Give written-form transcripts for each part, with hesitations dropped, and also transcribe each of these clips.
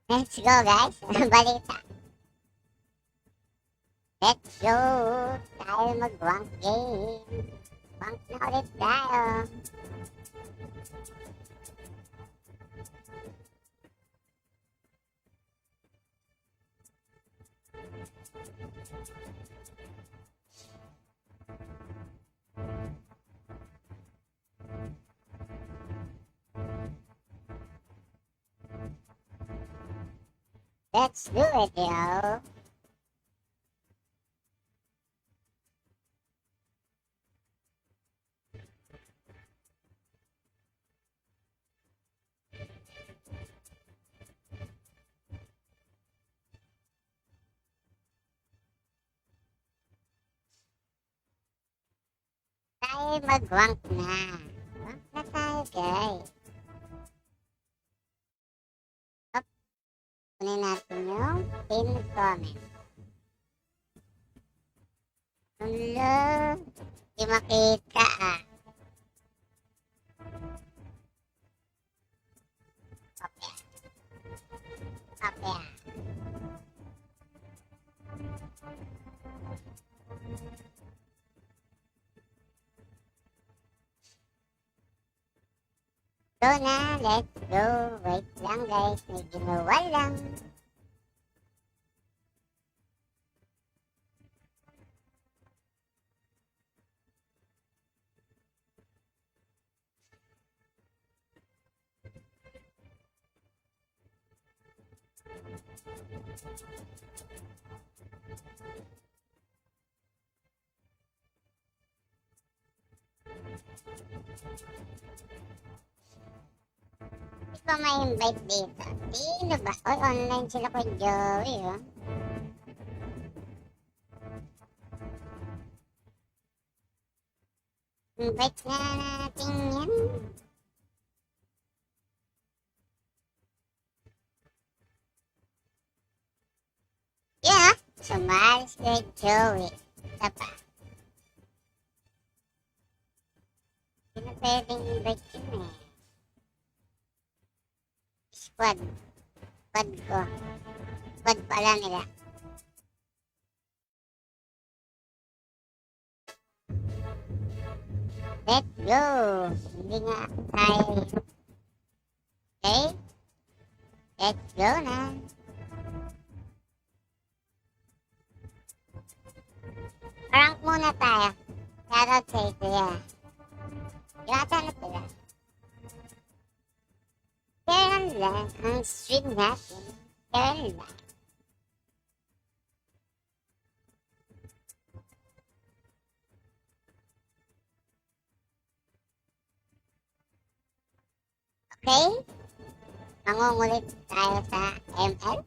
Let's go guys. Balita. Let's go. Tayo mag-rank game. Rank na ulit tayo. Let's do it, yo. Tayo mag-rank na. Rank na tayo, guys. Up. Kunin natin yung pin comment. Hello. Di makita ah. Okay. Okay. Go na, let's go. Wait lang guys, may ginawa lang. Hindi pa ma-invite dito. Sino ba? Oy, online sila kay Joey, oh. Invite na natin yan. Yeah, sumali si kay Joey. Isa pa. Hindi na pwedeng invite yun eh. Squad. Squad ko. Squad pala nila. Let's go. Hindi nga tayo. Okay? Let's go na. Rank muna tayo. Shoutout sa Kuya. Yata na sila. Kailan lang ang stream natin. Kailan lang. Okay? Mangungulit tayo sa ML.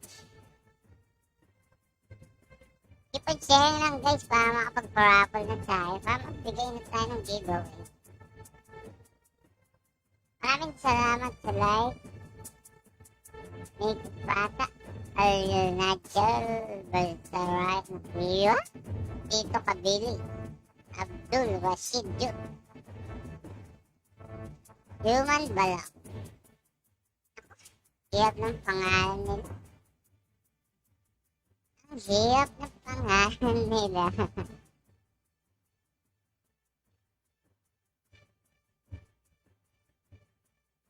Ipag-share lang guys para makapag-paraffle na tayo. Para magbigay na tayo ng giveaway. Maraming salamat sa like. Native Bata, Ariel Nigel, Balsaray Macrio, Tito Kabili, Abdul Rashid Juk, Human Balak. Hirap ng pangalan nila. Ang hirap ng pangalan nila.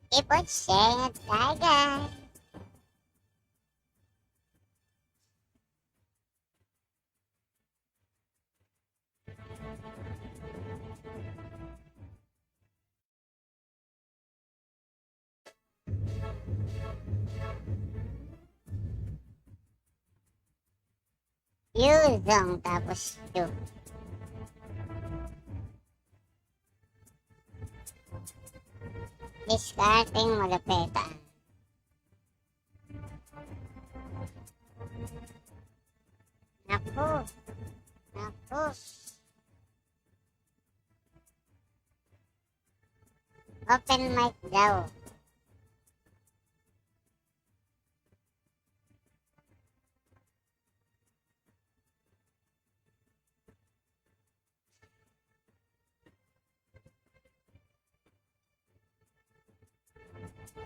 Ipag-share na tayo guys. Yuzong tapos ito. Discarding malapetan. Naku. Naku. Open mic daw.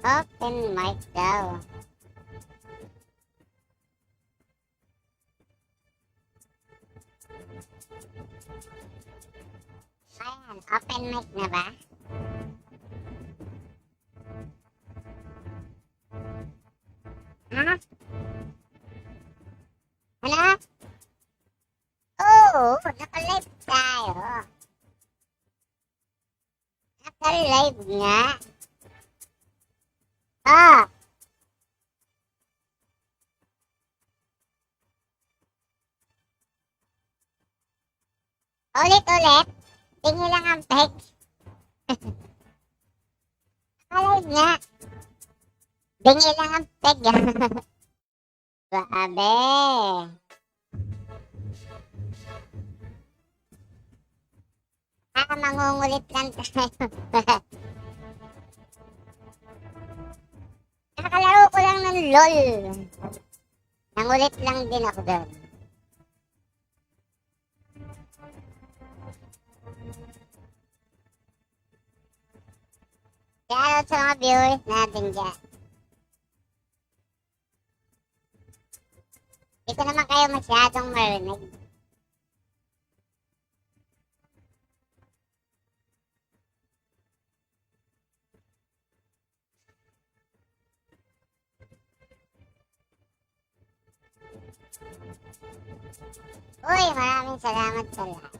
Open mic daw. Ayan, open mic na ba? Ha? Ano? Oo, naka-live tayo. Naka-live nga. Ah, ulit-ulit. Tingin lang ang peg. Naka-live nga. Bingi lang ang peg. Grabe. Mangungulit lang tayo. Nakakalaro ko lang ng LOL. Nangulit lang din ako doon. Shoutout sa mga viewers natin dyan. Hindi ko naman kayo masyadong marinig. Uy, maraming salamat sa lahat.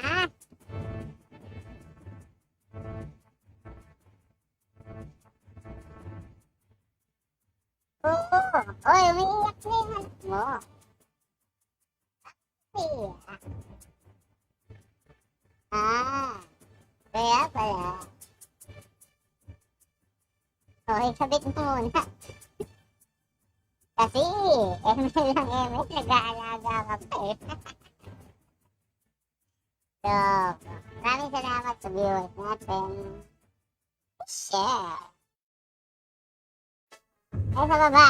Ah? Oo. Uy, umiiyak na yung anak mo. Iiyak. Ah, kaya pala. Okay, sabit mo muna. Kasi, ML lang ML, nag-aalaga ka pa eh. So, maraming salamat sa viewers natin. Share. Ay, sa baba.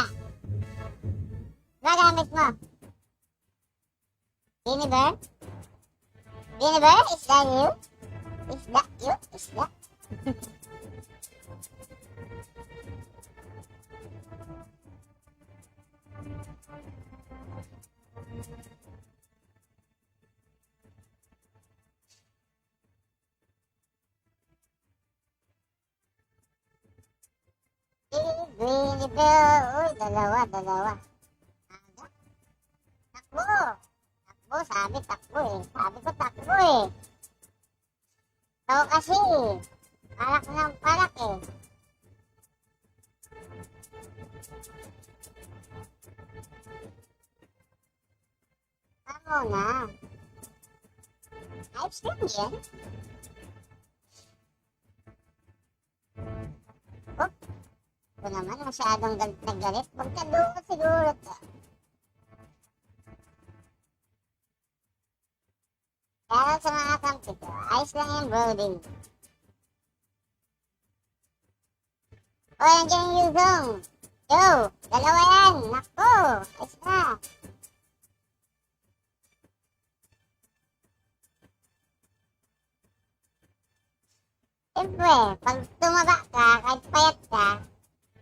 Magamit mo. Univer? Univer, is that you? Is that you? Is that? Univer. Uy, dalawa. Aga. Takbo. Takbo, sabi takbo eh. Sabi ko takbo eh. Ikaw kasi. Palak ng palak eh. Tama na. Ayos lang yan. Oh, ito naman masyadong galit na galit. Huwag ka doon siguro to. Kaya sa mga kampi ko, ayos lang yung broading. O, nandiyan yung Yuzong. Yo, dalawa yan. Nako, ayos na. Siyempre, pag tumaba ka, kahit payat ka,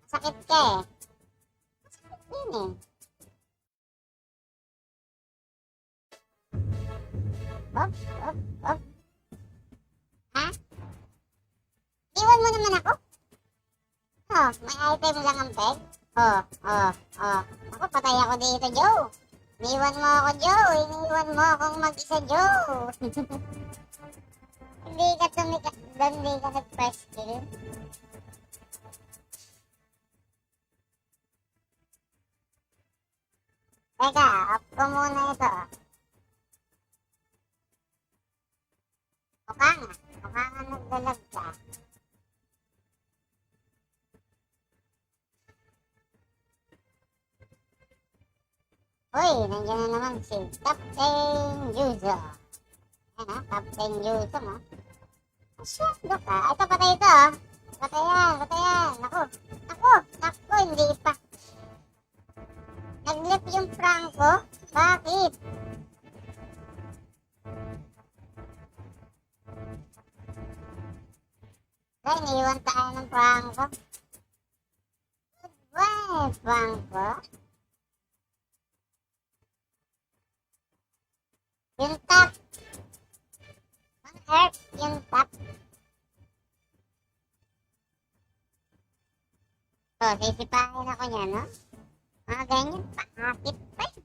masakit ka eh. Masakit yun eh. Op. Ha? Iwan mo naman ako? Oh, may item lang ang peg. Oh. Ako, patay ako dito, Joe. Iniwan mo ako, Joe. Iniwan mo akong mag-isa, Joe. Hindi ka tumikas doon, hindi ka nag-first kill. Teka, off ko muna ito. Mukha nga nagdalag ka. Uy, nandiyan na naman si Captain Yuzo. Ayan ha, Captain Yuzo mo. Masyado ka. Ito, patay ito ha. Patay yan. Naku, hindi pa. Naglip yung Franco. Bakit? Ay, iniwan tayo ng Franco. Goodbye, Franco. Yung top. On earth, yung top. So, sisipahin ako niya, no? Mga ganyan, paakit pa eh.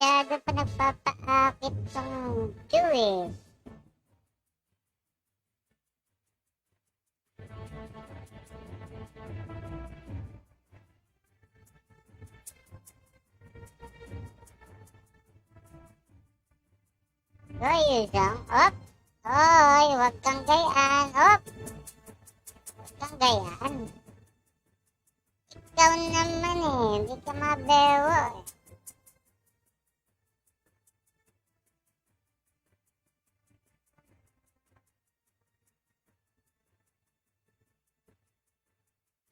Kaya pa nagpapaakit ng Jewish. Hoy, Yuzong. Op. Hoy, huwag kang gayaan. Op. Huwag kang gayaan. Ikaw naman eh. Hindi ka mabewo eh.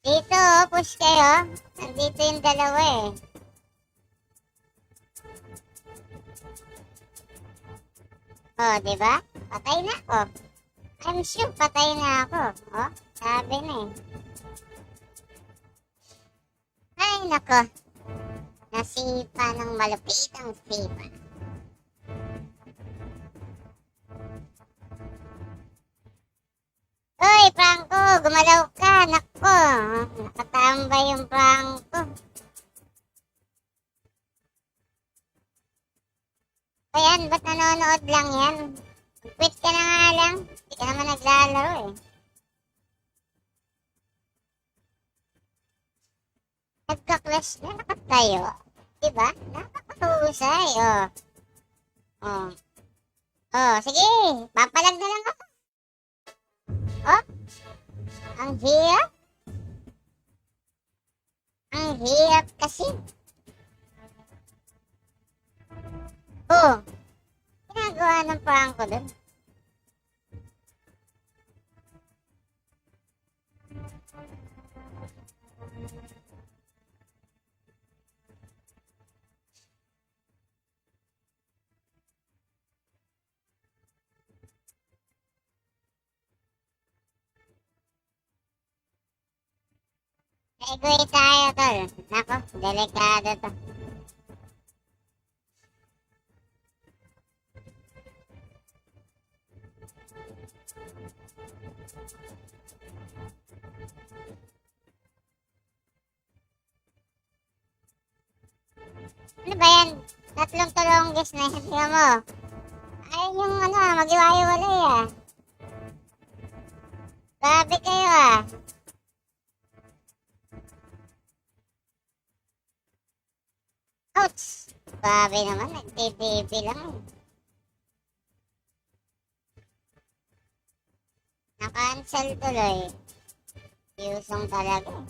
Dito, push kayo. Nandito yung dalawa eh. Oh, di ba? Patay na ako. I'm sure patay na ako. Oh, sabi na eh. Ay, nako. Nasipa ng malupitang sipa. Uy, Franco, gumalaw ka. Nako, nakatambay yung Franco. Ayan, ba't nanonood lang yan? Quit ka na nga lang. Hindi ka naman naglalaro eh. Nagka-clash na nakat tayo. Diba? Nakakahusay, oh. Oh. Oh, sige. Papalag na lang ako. Oh. Ang hirap. Ang hirap kasi. Oh. Ginagawa ng Franco dun. Egoy tayo, tol. Nako, delikado to. Ano ba yan? Tatlong tulonggis na yan. Tingnan mo. Ayun yung ano, mag-iwayo-walay ah. Grabe kayo ah. Ouch! Grabe naman, nagtitipi lang eh. Na-cancel tuloy. Yusong talaga eh.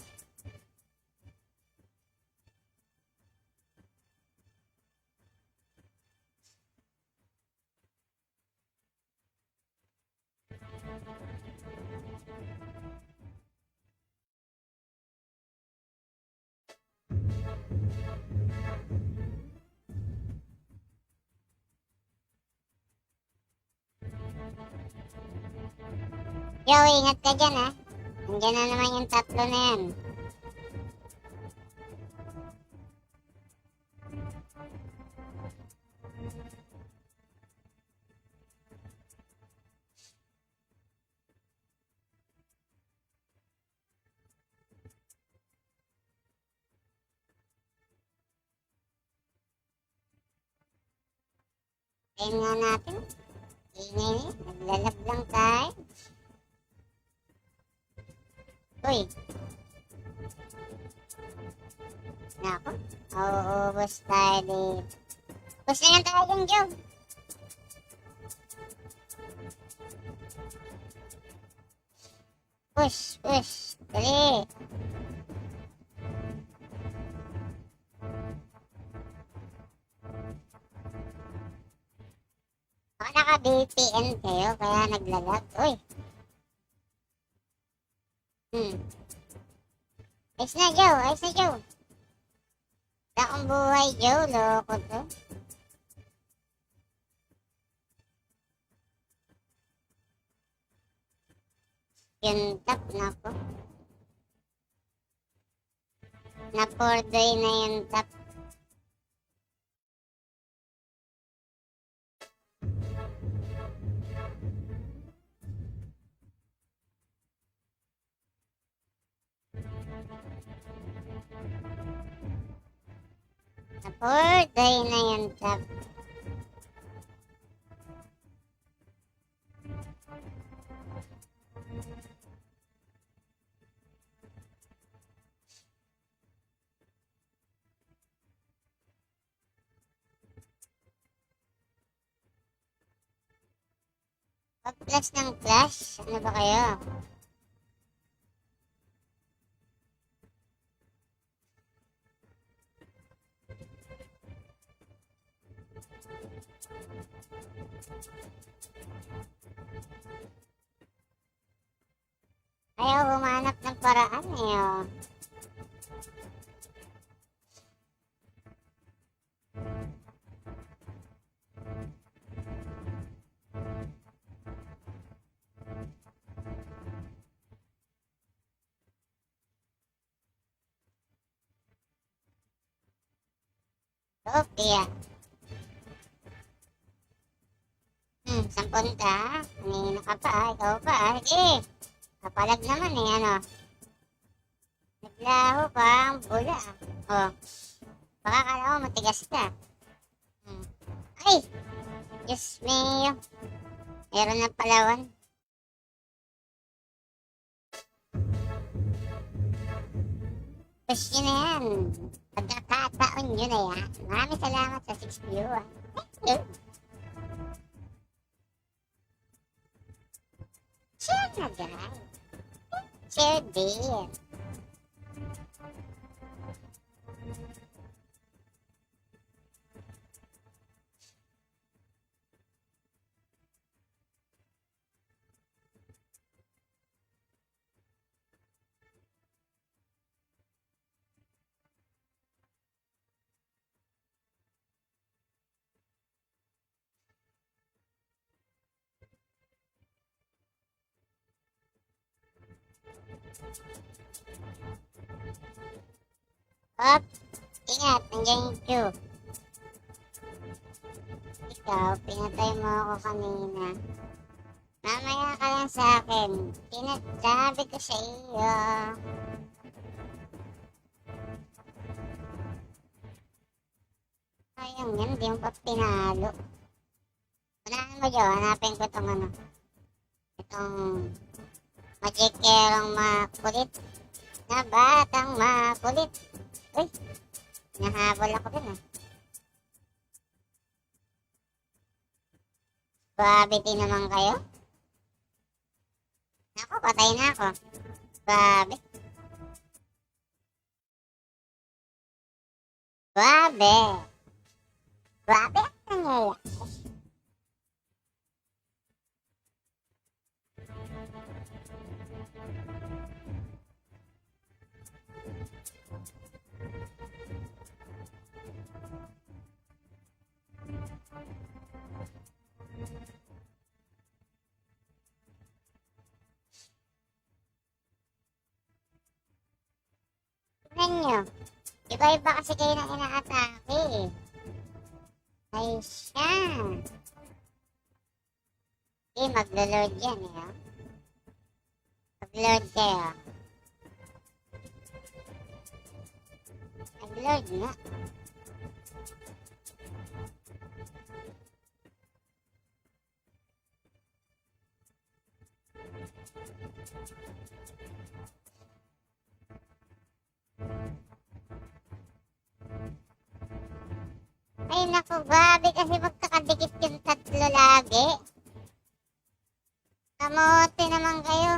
Yo, ingat ka dyan ha. Nandiyan na naman yung tatlo na yan. Tingnan nga natin. Ingay eh. Naglalab lang tayo. Uy. Nako. Mauubos tayo dito. Push na lang tayo dyan, Joe. Push, push. Dali. Baka naka-VPN kayo, kaya naglalag. Uy. Ayos na, Joe. Ayos na, Joe. Wala akong buhay, Joe. Loko to. Yung top, nako. Na-4-day na yung top. Na-4-day na yung top. Pag-flash ng flash, ano ba kayo? Ayaw humanap ng paraan eh, oh. Sophia. Sampun ka. Kanina ka pa, ikaw pa. Sige. Kapalag naman eh, ano. Naglaho pa ang bula. Oh. Baka kala ko matigas ka. Ay! Diyos mio. Meron na palawan. Push nyo na yan. Pagkakataon nyo na yan. Maraming salamat sa 6 view. Thank you. Share na guys. Share din. Hop! Ingat, nandiyan yung Q. Ikaw, pinatay mo ako kanina. Mamaya ka lang sa akin. Sinasabi ko sa iyo. Ayun yan, hindi mo pa pinalo. Unahan mo dyan, hanapin ko itong ano. Itong magikerong makulit. Na batang makulit. Uy, nahabol ako dun ah. Gravity naman kayo? Ako, patay na ako. Grabe. Grabe. Grabe ang nangyayari. Tignan nyo. Iba-iba kasi kayo na inaatake eh. Ay siya. Eh, maglo-load yan eh. Oh. Mag-load kayo. Mag-load na. Ay naku, grabe kasi magkakadikit yung tatlo lagi. Kamote naman kayo.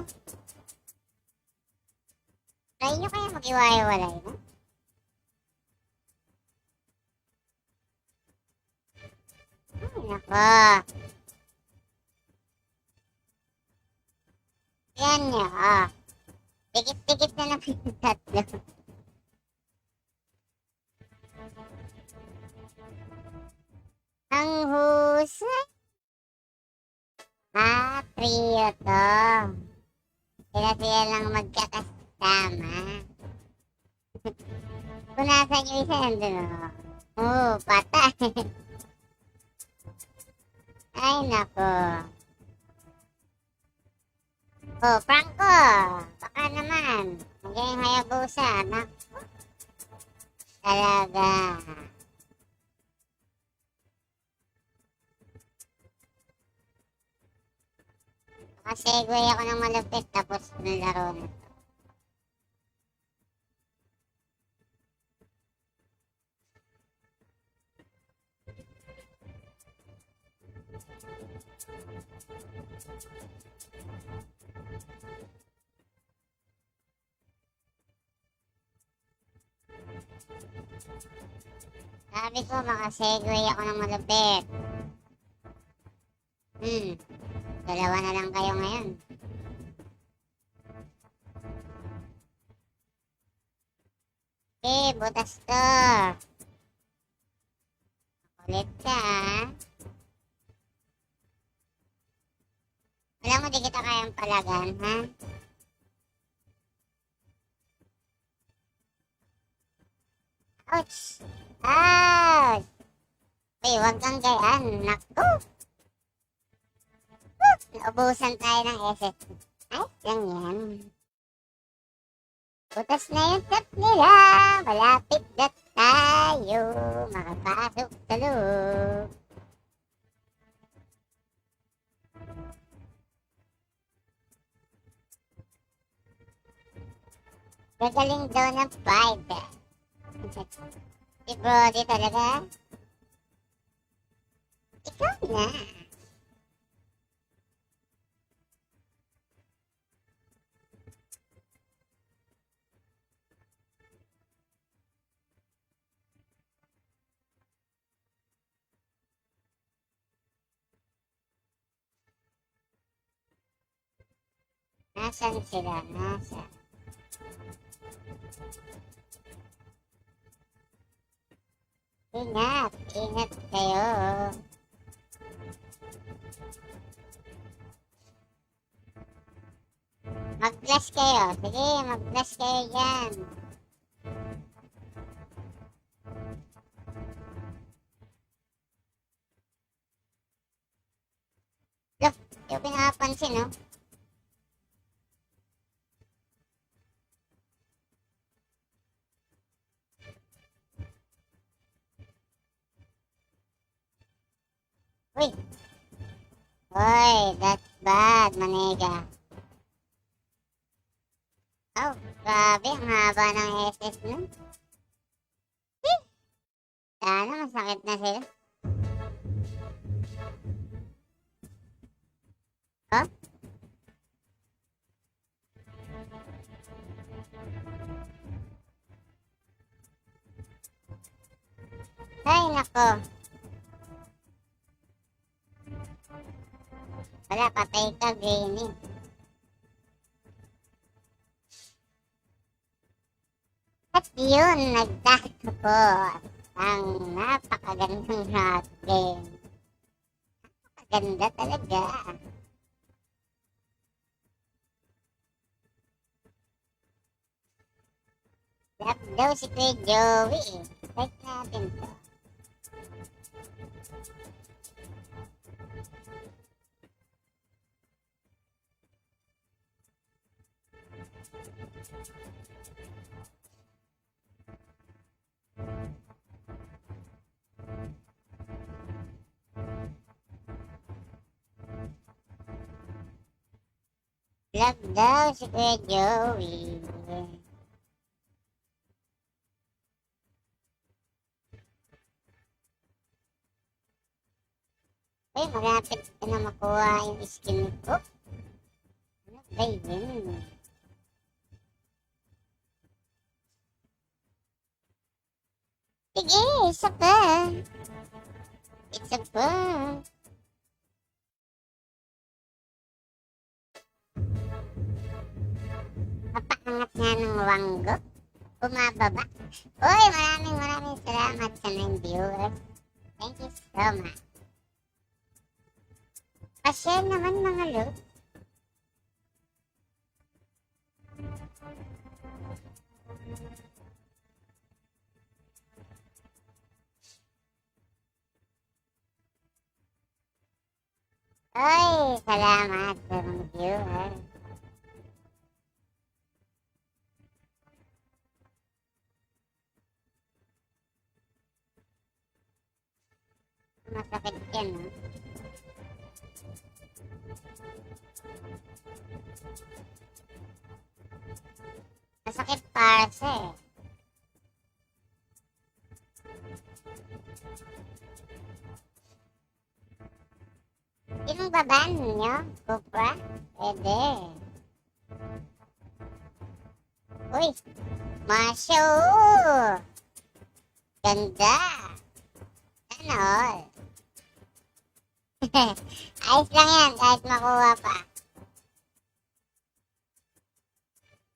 Try nyo kaya mag-iwalay, no? Ay naku. Yan nyo, oh. Dikit-dikit na naman yung tatlo. Ang husay. Trio to. Sila lang magkakasama. Kung nasan yung isa, nandun o. Oh, patay. Ay, nako. Oh, Franco. Baka naman. Nandiyan yung Hayabusa. Nako. Talaga. Nakasegue ako ng malupit tapos nalaro na. Sabi ko makasegue ako ng malupit. Dalawa na lang kayo ngayon. Butas to. Kulit ka, ha? Alam mo, di kita kayang palagan, ha? Ouch! Ouch! Uy, huwag kang gayaan. Naku! Naubusan tayo ng SS. Ay, lang yan. Butas na yung tap nila. Malapit na tayo makapasok sa loob. Gagaling daw ng fight. Si Brody talaga. Ikaw na. Nasaan sila? Nasaan? Ingat! Ingat kayo! Mag-flash kayo! Sige, mag-flash kayo dyan! Look! Yung pinapansin, no? Uy! Uy! That's bad, Manega. Oh, grabe. Ang haba ng SS nun. Sana masakit na sila. Oh? Ay, nako. Wala, patay ka, Granny. At yun, nagtatapos ang napakagandang hot game. Napakaganda talaga. Lap daw si Kuya Joey. Check natin to. Lap daw si Kuya Joey. Uy, malapit ka na makuha yung skin ko. Ano ba yun? Sige, isa pa. Isa pa. Papaangat nga ng wanggo. Bumababa. Uy, maraming salamat sa 9 viewers. Thank you so much. Pa-share naman mga loot. Ay, salamat sa mga viewer. Masakit yan, no? Masakit para sa eh. Sinong baban nyo? Cupra? Pwede. Uy, Masyo! Ganda! Ano all? Ayos lang yan, kahit makuha pa.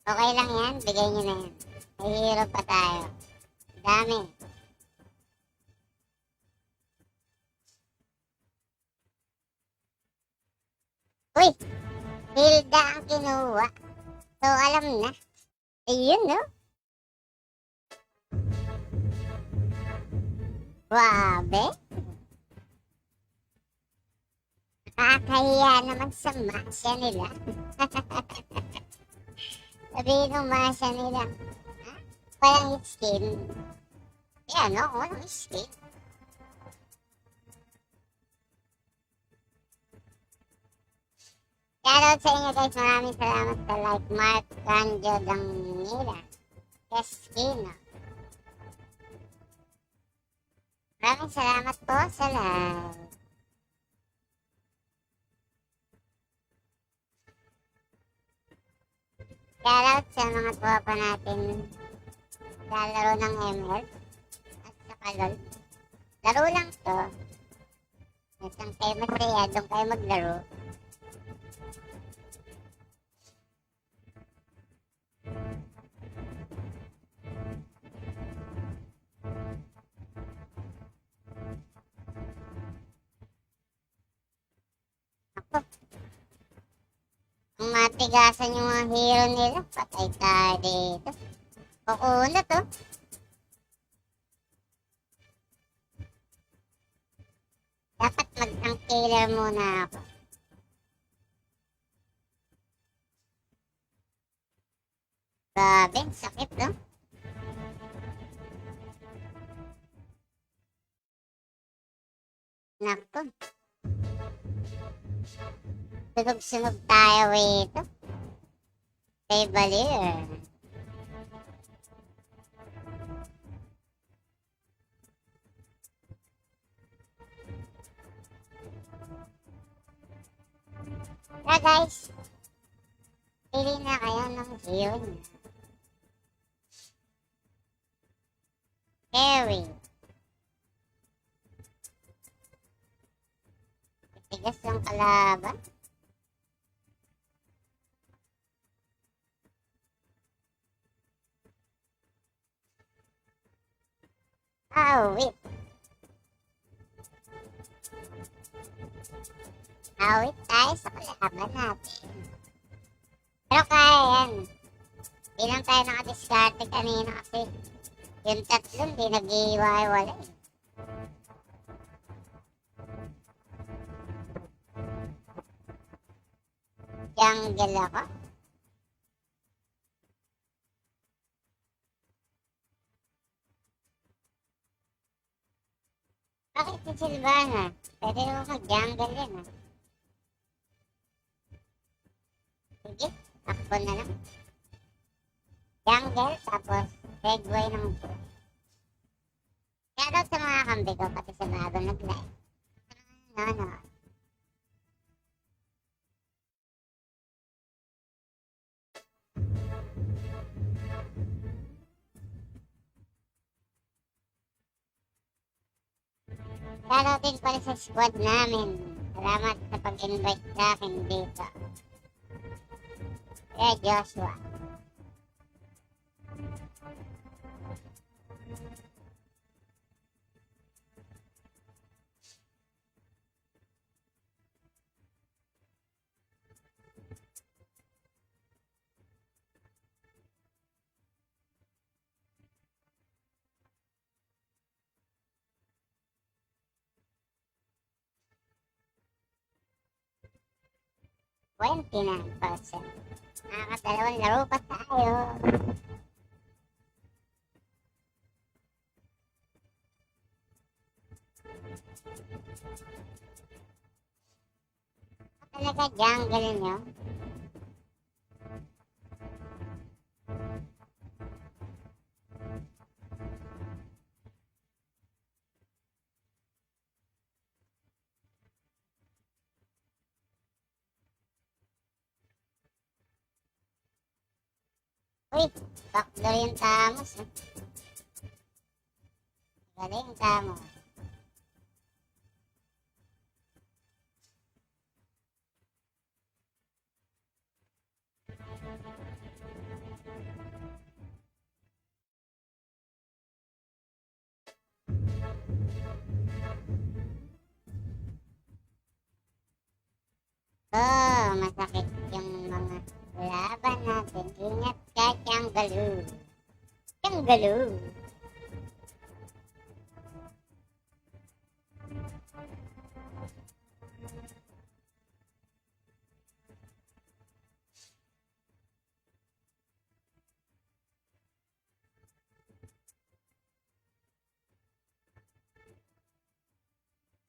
Okay lang yan, bigay nyo na yan. May hero pa tayo. Dami. Uy, Hilda ang kinuha. So, alam na. Ayun, no? Grabe. Nakakahiya naman sa masya nila. Sabihin ng masya nila, ha? Walang skin. Yan, no? Walang skin. Shoutout sa inyo guys. Maraming salamat sa like. Mark Canjo Dangila. Keskino. Maraming salamat po sa like. Shoutout sa mga tropa natin lalaro ng ML at sa kalol. Laro lang to. Isang kayo masaya, doon kayo maglaro. Ako. Kung matigasan yung mga hero nila, patay tayo dito. Kukuha to. Dapat mag-tank killer muna ako. Grabe, sakit no? Naku. Sunog-sunog tayo rito. Kay Balir. Kaya guys, pili na kayo ng hero niya. Carry. Tigas lang kalaban. Awit. Awit tayo sa kalaban natin. Pero kaya yan. Di lang tayo nakadiskarte kanina kasi yung tatlong di nag-iiwalay. Jungle ako. Bakit si Silvana? Pwede mo mag-jungle yan ha. Sige, takbo na lang. Jungle, tapos segway ng po. Shoutout sa mga kambi ko, pati sa bago nag-live. No. Shoutout din pala sa squad namin. Salamat sa pag-invite sa akin dito. Kaya Joshua. 29%. Nakakadalawang laro pa tayo. Talaga jungle nyo. Uy, backdoor yung Tamos. Galing Tamos. Oh, masakit yung mga laban natin. Ingat ka, Tianggalu. Tianggalu.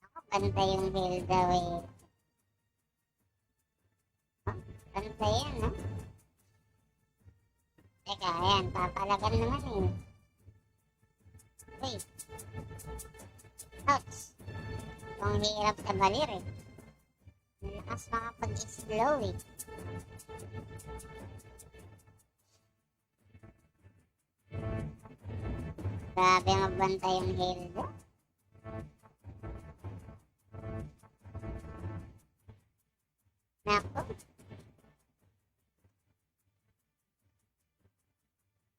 Ako, pantay yung Hilda eh. Pantay yan, no? Teka, ayan, papalagan naman eh. Uy. Ouch. Ang hirap sa balir eh. Malakas makapag-slow eh. Grabe magbantay yung Hilda. Nako.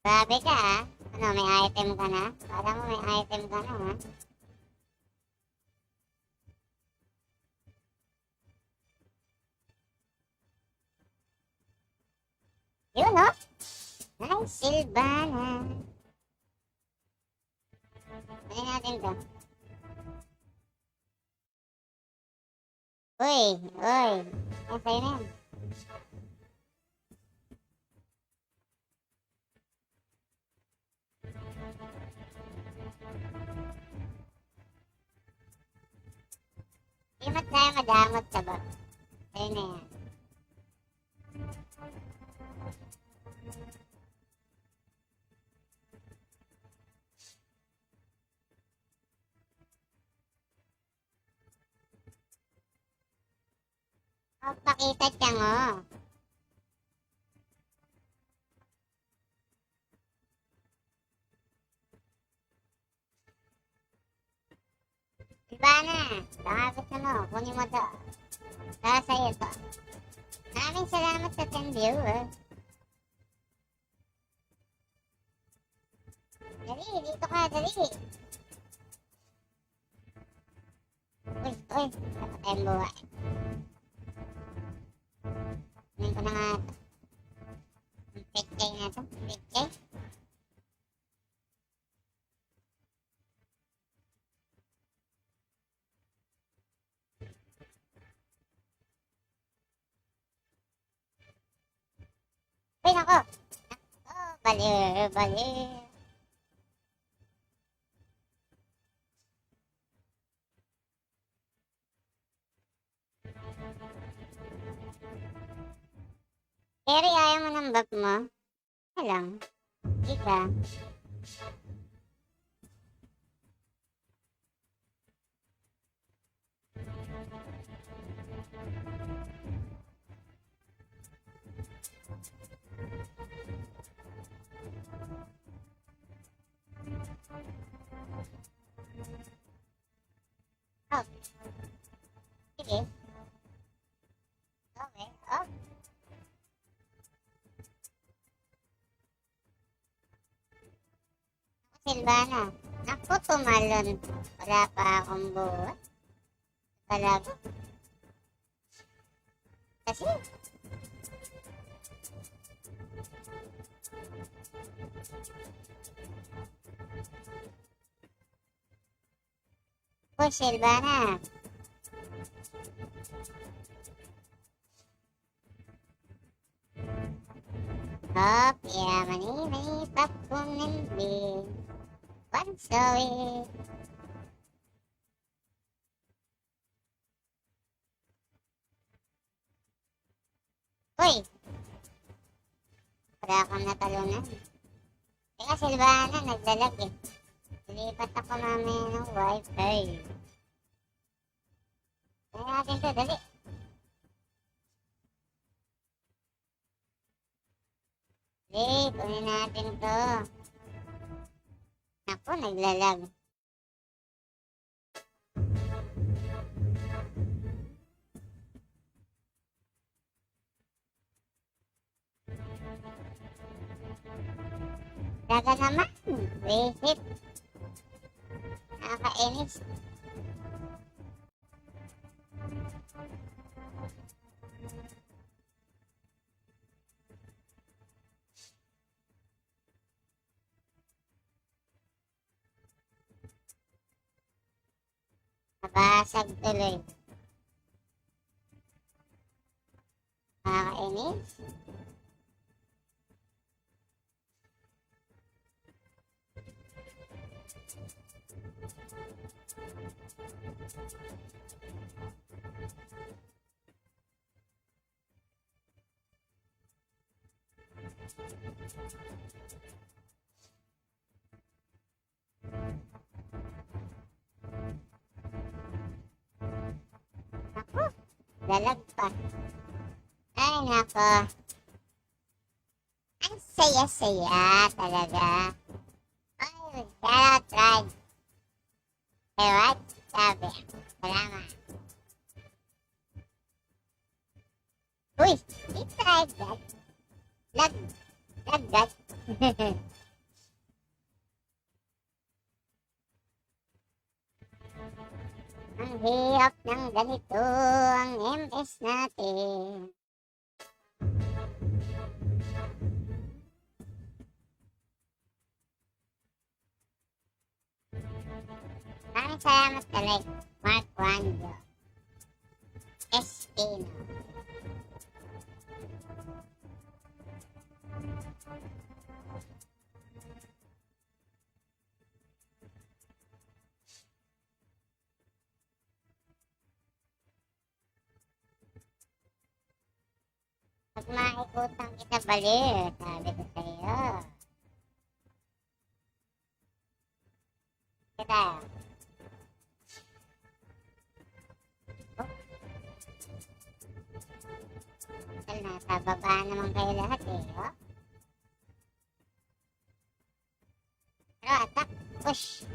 Grabe ka ah. Ano, may item ka na? Kala mo may item ka na ha? Yun no? Nice, Silvana. Ano natin to? Uy, uy. Ay, sa'yo na yan. Hindi tayo madamot sa bag. Sa'yo na yan. Pakita siya mo. Diba na? Baka gusto mo. Kunin mo to. Para sa'yo to. Maraming salamat sa 10 viewers. Dali, dito ka, dali. Uy, uy. Dapat tayong buhay. Kunin ko na nga ito. Ang pekay na ito. Pekay. Uy, nako. Nako, balir, balir. Pero ayaw mo ng buff mo? Ano lang. Hindi ka. Oh. Sige. Okay. Oh. Silvana. Naku, tumalon. Wala pa akong buhay. Talaga. Kasi. Oh, Silvana. Hop, yeah, mani, popcorn and beer. Once a week. Uy! Wala akong natalunan. Teka, Silvana, nagdalag eh. Lipat ako mamaya ng wifi. Kaya natin to, dali. Dali, kunin natin to. Ako, naglalag. Daga naman. Visit. Nakakainis. Nabasag tuloy. Nakakainis. Ako, dalag pa. Ay, nako. Ang saya-saya talaga. Ay, shout out, Rod. Hey, what? Sabi. Salamat. Uy, di tried that. Lag that. Ang hirap ng ganito ang MS natin. Maraming salamat talaga, Mark Wando. Espino. Pag maikutan kita balir, sabi ko sa'yo. Kita. Well, nasa baba naman kayo lahat eh, oh. Pero attack, push.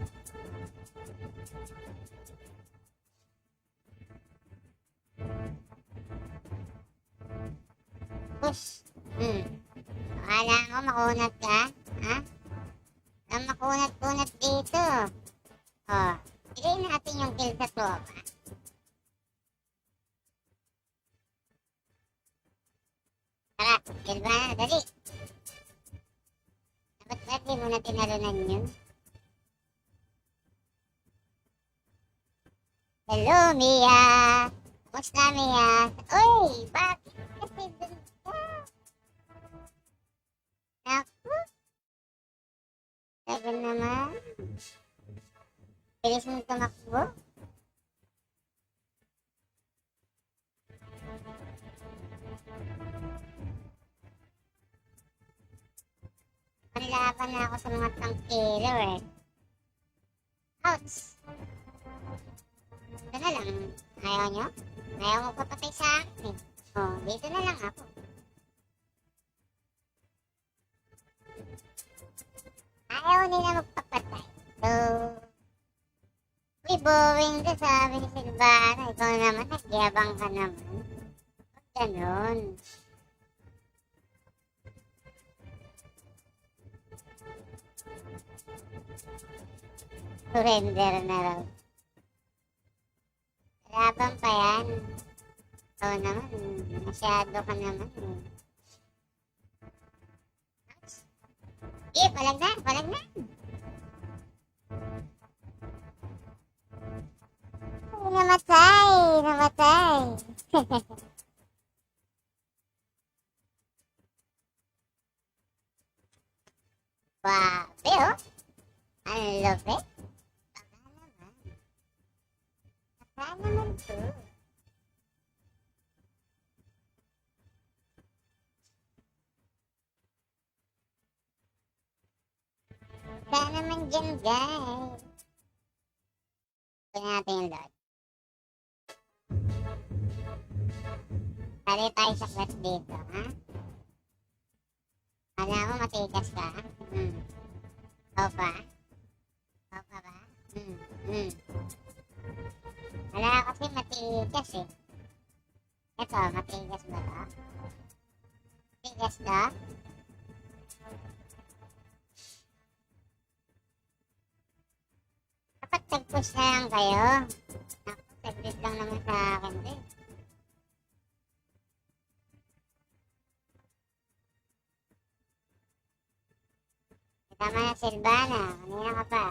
Push. Akala ko makunat ka, ha? Ang makunat-kunat dito. Oh, ilay natin yung kill sa tropa. Tara, kill ba na? Dali. Dapat ba di mo na tinalunan yun? Hello, Mia! Kamusta, Mia? Uy, bakit kasi dun ka? Naku! Tagal naman. Bilis mo tumakbo. Panlaban na ako sa mga tank killer eh. Ouch! Ito na lang. Ayaw nyo? Ayaw mo papatay sa akin eh. Oh, dito na lang ako. Ayaw nila magpapatay. So, uy, bowing ka, sabi ni Silvana. Ikaw naman, nagyabang ka naman. Huwag ganon. Surrender na raw. Laban pa yan. Ikaw naman, masyado ka naman. Eh, palag na, palag na. Ay, namatay. Grabe, oh. Ang lupit. Baka naman. Baka naman to. Baka naman dyan, guys. Tignan natin yung load. Tali tayo sa class dito, ha? Kala ko matigas ka. Ikaw pa? Ikaw pa ba? Kala ko kasi matigas eh. Ito, matigas ba to? Matigas to? Dapat tag-push na lang kayo. Ako, tag-push lang naman sa akin din. Tama na, Silvana. Kanina ka pa.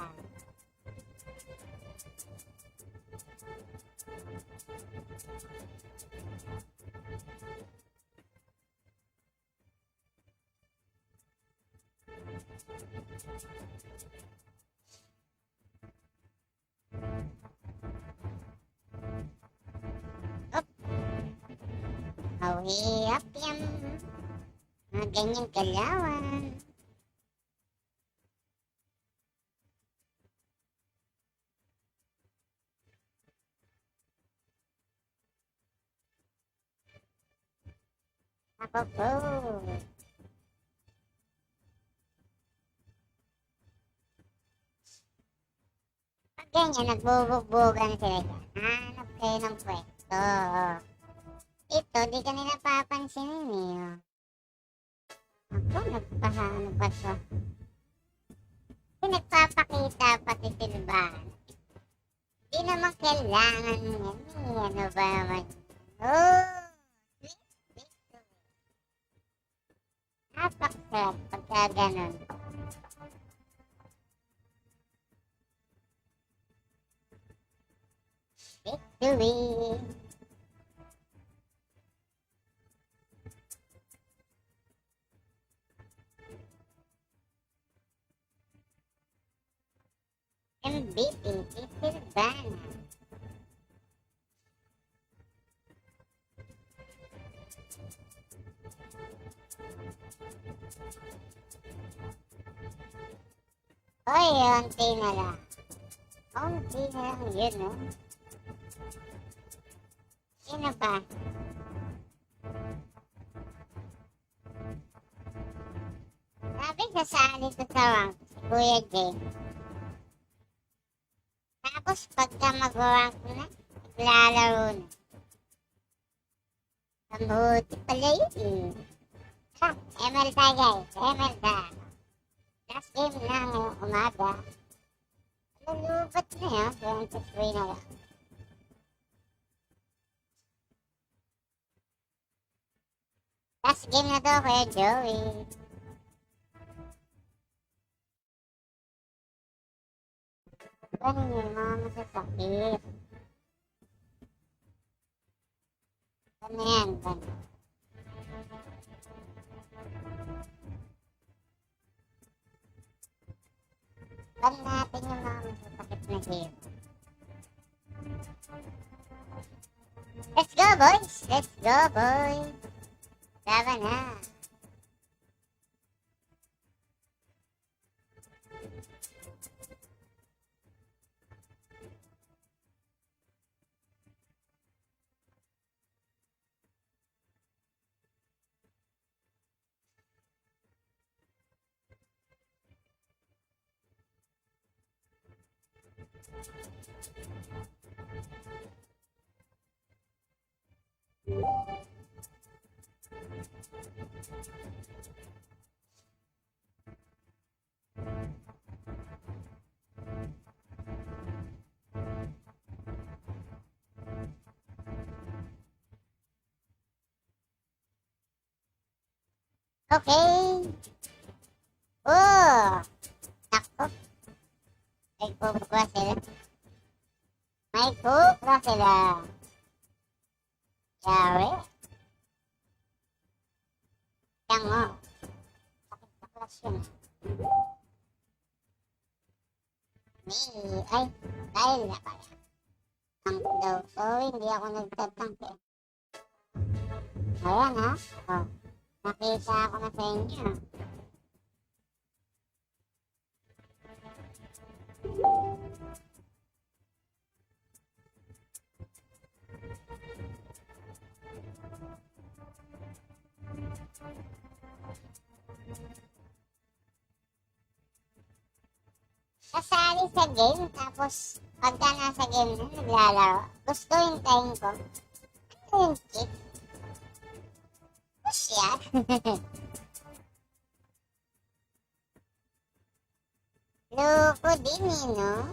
Up. Ang hirap yan. Mga ganyang kalawan. Ako po. Pag ganyan, nagbubugbugan sila dyan. Hanap kayo ng pwesto. Ito, di ka nila papansinin eh. Ako, nagpaano pa siya. Nagpapakita pati Silvana. Di naman kailangan yan. Ano ba naman? Oh! Napakasarap pagka ganun. Victory! MVP si Silvana. Oy, onti na lang. Onti na lang yun, no? Sino pa? Sabi sasali ko sa rank, si Kuya Jay. Tapos pagka mag-rank na, maglalaro na. Mabuti pala yun eh. Ha, ML tayo guys, ML tayo. Last game na ngayong umaga. Lulubat na yan, 23 na lang. Last game na to, Kuya Joey. Ganun yung mga masasakit. Ganun yan, ganun. Ban natin yung mga masasakit na hero. Let's go, boys! Let's go, boys! Laban na! Okay. Oh! Takto. May cook ba sila? May cook ba sila? Yari. Yan mo. Sakit sa class yun. Ay, dahil na pala. Tank daw. So, hindi ako nagtatank eh. Ayan ha. Oh, nakita ako na sa inyo. Kasali sa game, tapos pagka nasa game na naglalaro, gusto hintayin ko. Ano yung cheat? Push yan. Loko din eh, no?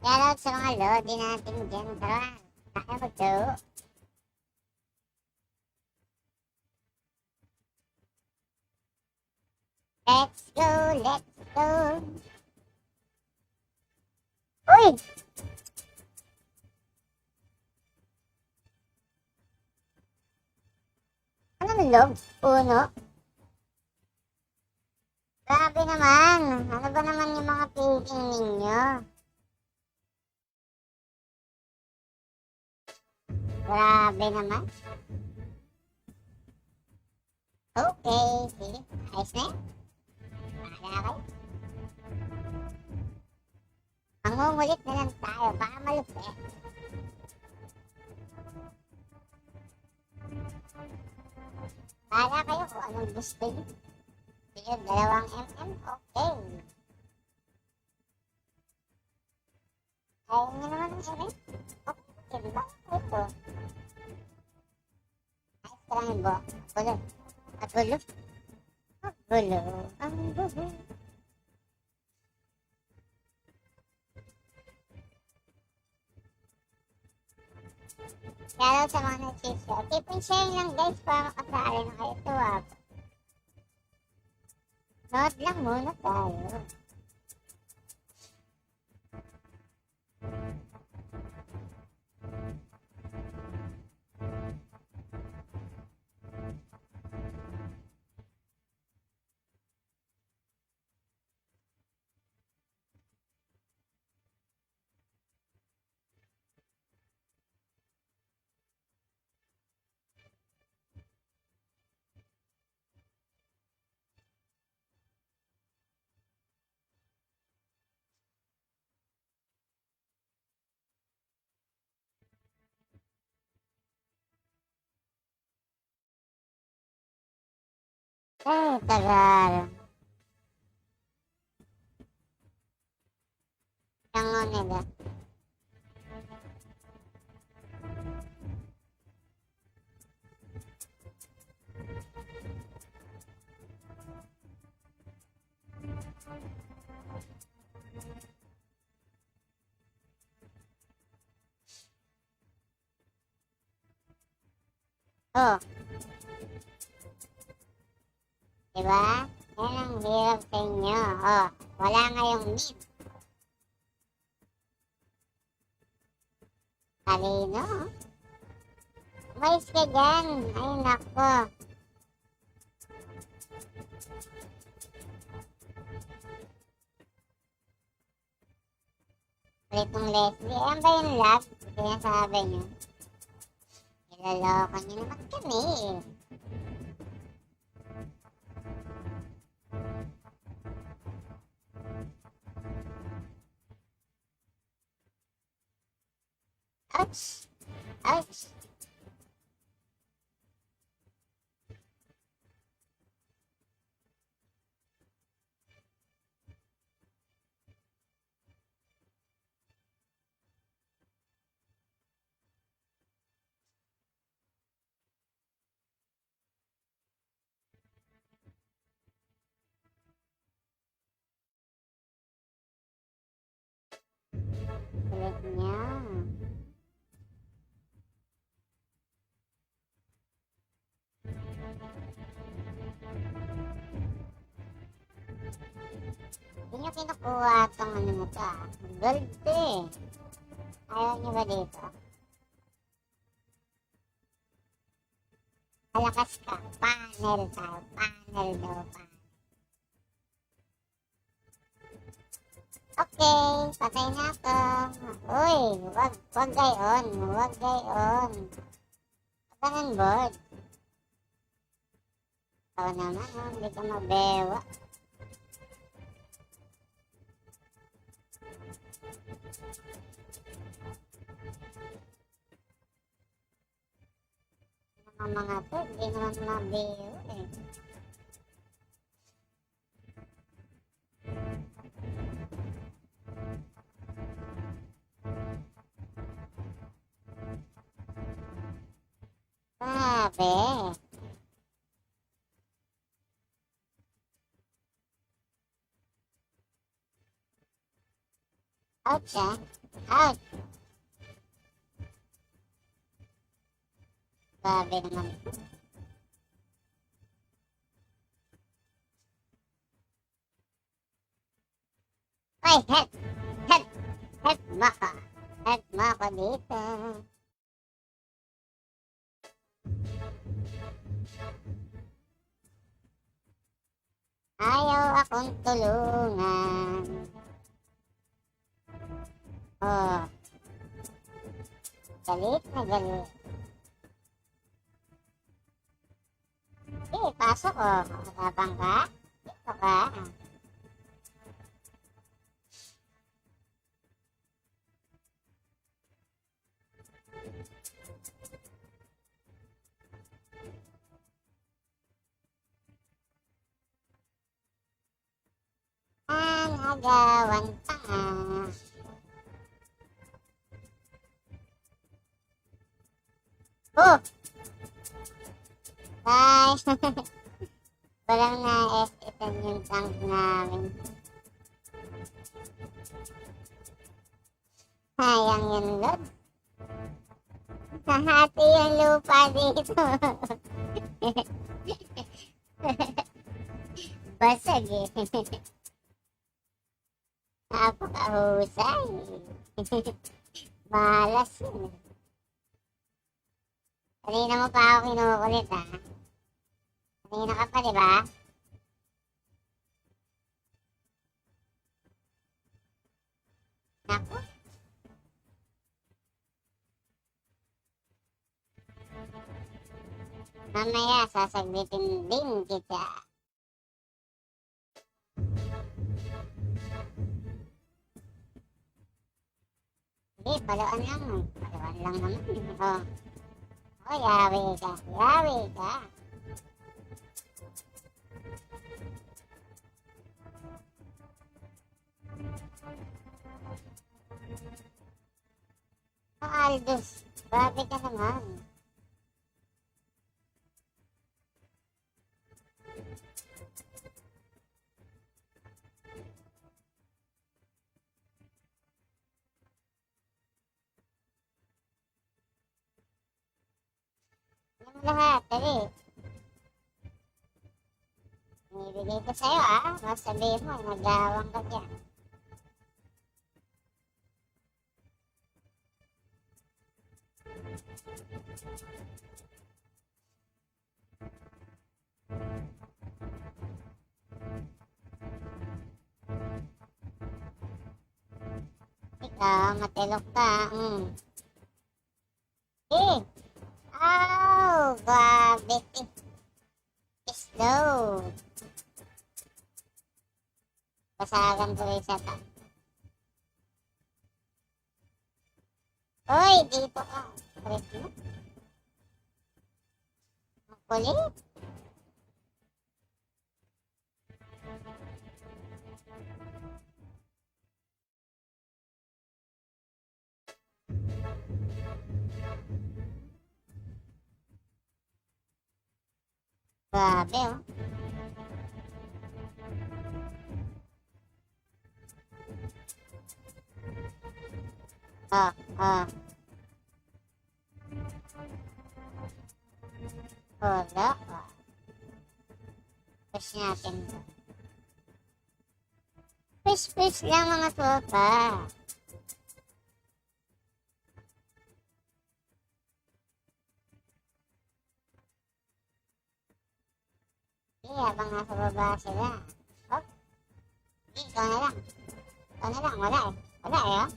Shoutout sa mga lodi natin dyan. Tara, kaya mag-go. Let's go, let's go. Uy! Anong log? Uno? Grabe naman. Ano ba naman yung mga picking ninyo? Grabe naman. Okay, sige. Ayos na yun. Bahala kayo. Mangungulit na lang tayo. Baka malupit. Bahala kayo kung anong gusto nyo. Sige, 2 mm. Okay. Ayaw nyo naman ng MM? Okay, diba? Ito. Ayos ka lang ibo. Gulo. At gulo. At gulo. Ang gulo. Shoutout sa mga nag-share. Keep on sharing lang guys para makasali na kayo. Tuwag. Note lang muna tayo. Ay, tagal. Yang nila. Oh. Diba? Yan ang hirap sa inyo. Oh, wala ngayong mid. Talino. Umayos ka dyan. Ay, nako. Ulit Leslie. Ayan ba yung lag? Sinasabi nyo. Ilaloko nyo naman kami eh. Ouch! Ouch! Kulit niya. Hindi nyo kinukuha itong ano na to ah. Gold to eh. Ayaw nyo ba dito? Malakas ka. Panel tayo. Panel daw. Panel. Okay. Patay na ako. Uy. Wag gayon. Wag gayon. Patanan board. Ikaw naman oh. Hindi ka mabewa. Mga to, hindi naman mabiyo eh. Grabe. Ouch ah. Ouch. Grabe naman. Ay, help! Help! Help mo ako! Help mo ako dito. Ayaw akong tulungan. Oh. Galit na galit. Pasok oh. Matapang ka? Dito ka. Ang agawan pa nga. Oh! Bye! Walang na-S-itan yung tank namin. Sayang yung load. Hahati yung lupa dito. Basag eh. Napakahusay. Malas yun. Kanina mo pa ako kinukulit ha. Kanina ka pa diba? Naku. Mamaya sasaglitin din kita. Hindi, paluan lang. Paluan lang naman. Oh. Oh, yawi ka. Yawi ka. Oh, Aldous. Grabe ka naman. Lahat, dali. Ibigay ko sa'yo ah. Masabihin mo, nagawang ka dyan. Ikaw, matilok ka. Eh! Oh, grabe. Slow. Basagan tuloy sa ta. Uy, dito ka. Trip mo. Makulit. Grabe, oh. Oh. Wala ka. Push natin to. Push lang mga tropa. Okay, habang nasa baba sila. Oh, ikaw na lang. Ikaw na lang, wala eh. Wala eh, oh.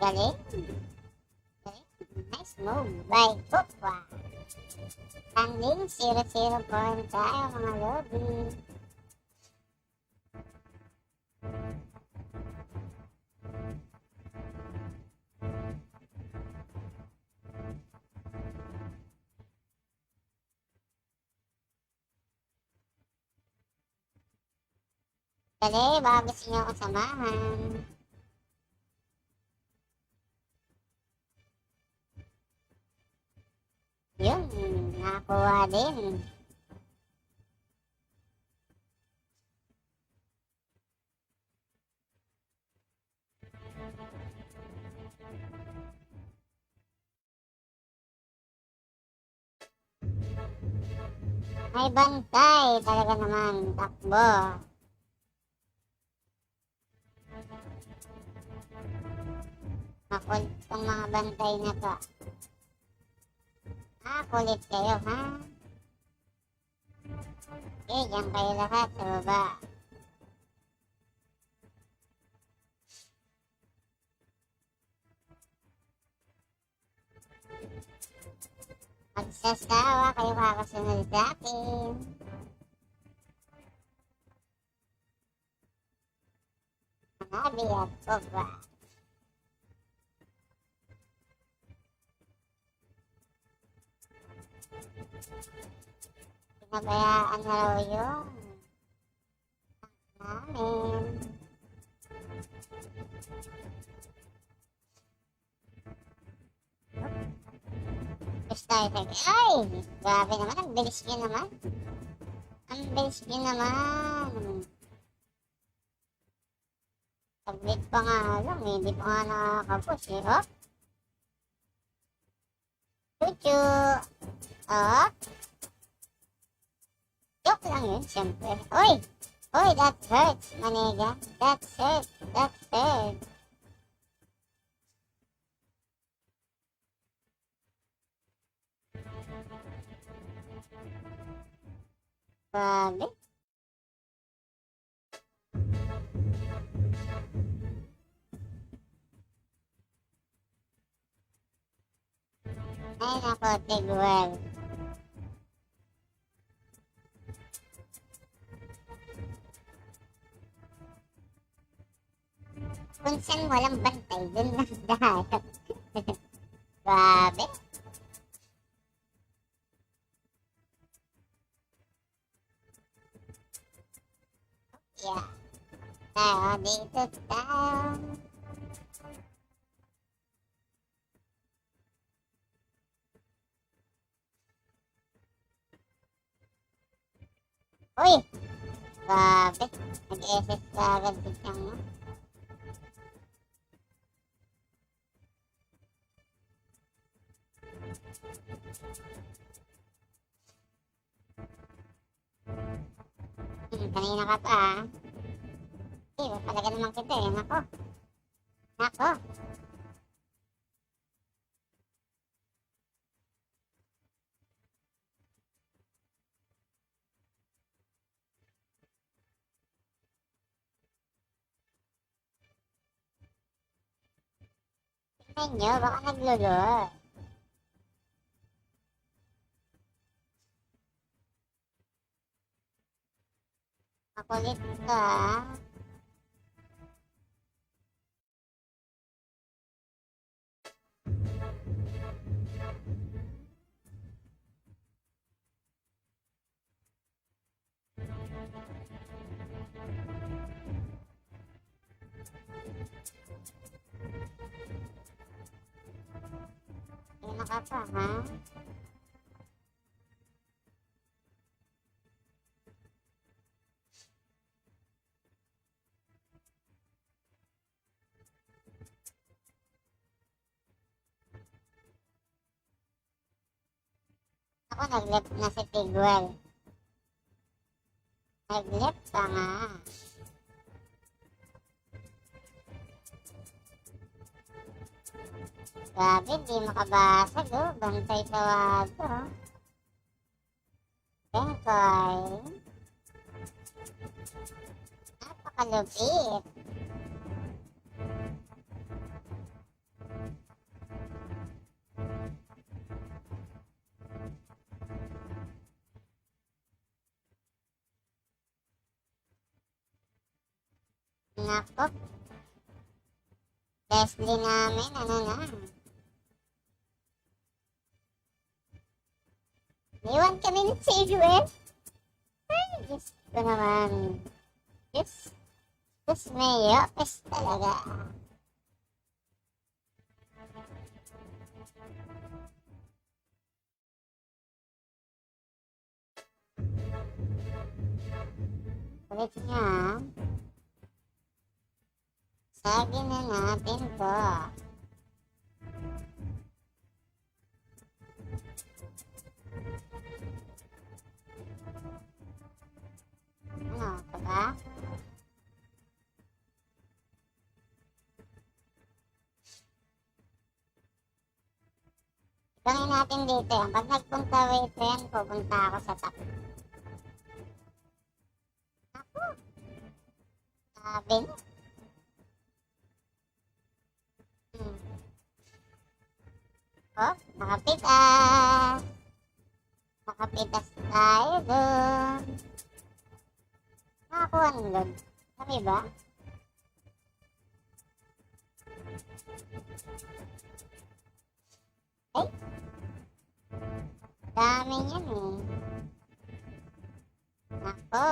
Galing. Galing. Nice move by Pupwa. Standing 0-0 point tayo mga lobby. Dali, baka gusto niyo akong samahan. Yun, nakakuha din. May bantay talaga naman, takbo. Makulit tong mga bantay na to. Kulit kayo, ha? Okay, dyan kayo lahat sa baba. Magsasawa kayo kakasunod sa akin. Hanabi at Pogba. Pinabayaan na raw yung namin. Gusto tayo sa... Ay! Grabe naman, ang bilis nyo naman. Ang bilis nyo naman. Tablet pa nga lang, hindi pa nga nakakapush eh, oh. Chuchu! Oh. Joke lang yun, siyempre. Oy! Oy, that hurts, maniga. That hurts, that hurts. Grabe. Ay, nako, Tigwell. Kung saan walang bantay, dun lang dahil. Grabe. Yeah. Tayo, dito tayo. Uy! Grabe. Nag-SS ka agad biglang, no? Kanina ka pa, ah. Eh, talaga naman kita eh. Nako. Nako. Tingnan nyo, baka naglulor. Makulit ka, ah. Kanina ka pa, ha? Ako, nag-left na si Tigwell. Nag-left pa nga. Grabe, di makabasag, oh. Bantay tawado, oh. Bengkoy. Napakalupit. Nako, Leslie namin, ano na. Iwan kami ni Samuel. Ay, Diyos ko naman. Diyos may yopes talaga. Ulit niya. Sabi na natin to. Ano, ito ba? Gawin natin dito yan. Pag nagpunta wait yan, pupunta ako sa top. Ako. Sabi na. Oh, nakapitas. Nakapitas tayo dun. Nakakuha ng load. Kami ba? Ay. Dami yan eh. Nako.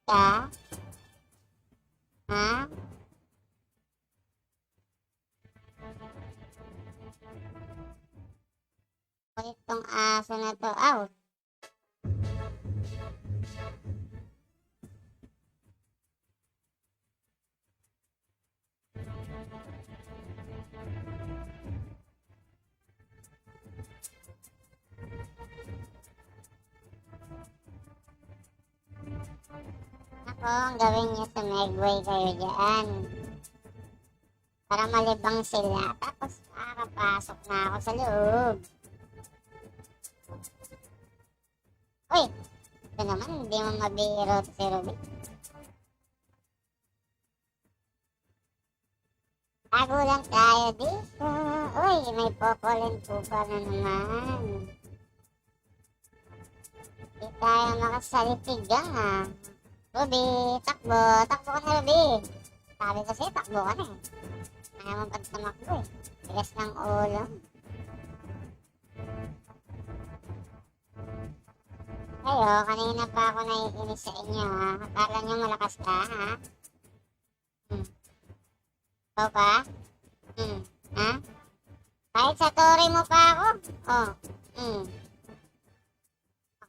Ka? Ha? Kulit tong aso na to. Aw. Ako, ang gawin niyo sa Megway kayo dyan. Para malibang sila. Tapos makakapasok na ako sa loob. Uy! Ito naman, hindi mo mabiro si Ruby. Tago lang tayo dito. Uy, may popolin pupa na naman. Hindi tayo makasalitigang ha. Ruby, takbo. Takbo ka na, Ruby. Sabi kasi, takbo ka na eh. Ayaw mo pag tumakbo eh. Tigas ng ulo. Kayo, kanina pa ako naiinis sa inyo ha. Akala nyo malakas ka ha. Ikaw pa? Ha? Kahit sa tori mo pa ako? Oh.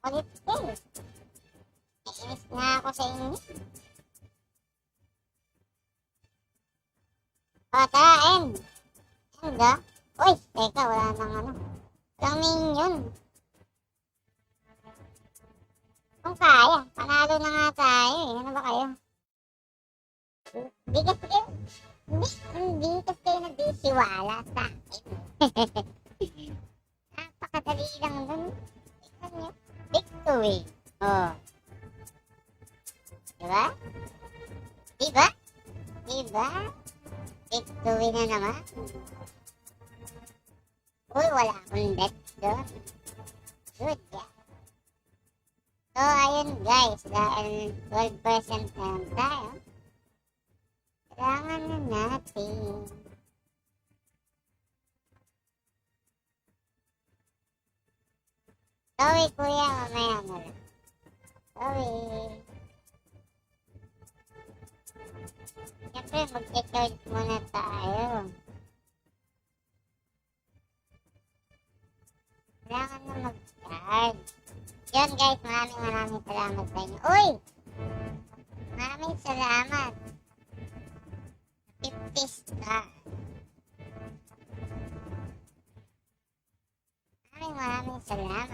Ako dito eh. Naiinis na ako sa inyo. O, tara, end. End, ah. Uy, teka, wala nang ano. Walang minion. Kung kaya, panalo na nga tayo eh. Ano ba kayo? Hindi kasi kayo nagdisiwala sa akin. Napakadali lang dun. Tignan nyo. Victory. Oh. Diba? Diba? Diba? Victory na naman. Uy, wala akong bet doon. Good job. So, ayun guys. Dahil 12% na lang tayo. Kailangan na natin. Sorry kuya, mamaya na lang. Sorry. Siyempre, mag-charge muna tayo. Kailangan na mag-charge. Yun guys, maraming salamat sa inyo. Uy! Maraming salamat. 50 star. Maraming salamat.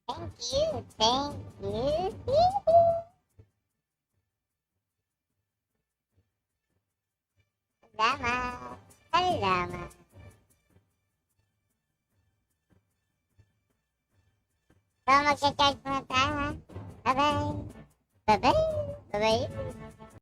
Thank you. Thank you. Salamat. Salamat. So, magsa-charge muna tayo, ha? Bye-bye. Bye-bye. Bye-bye.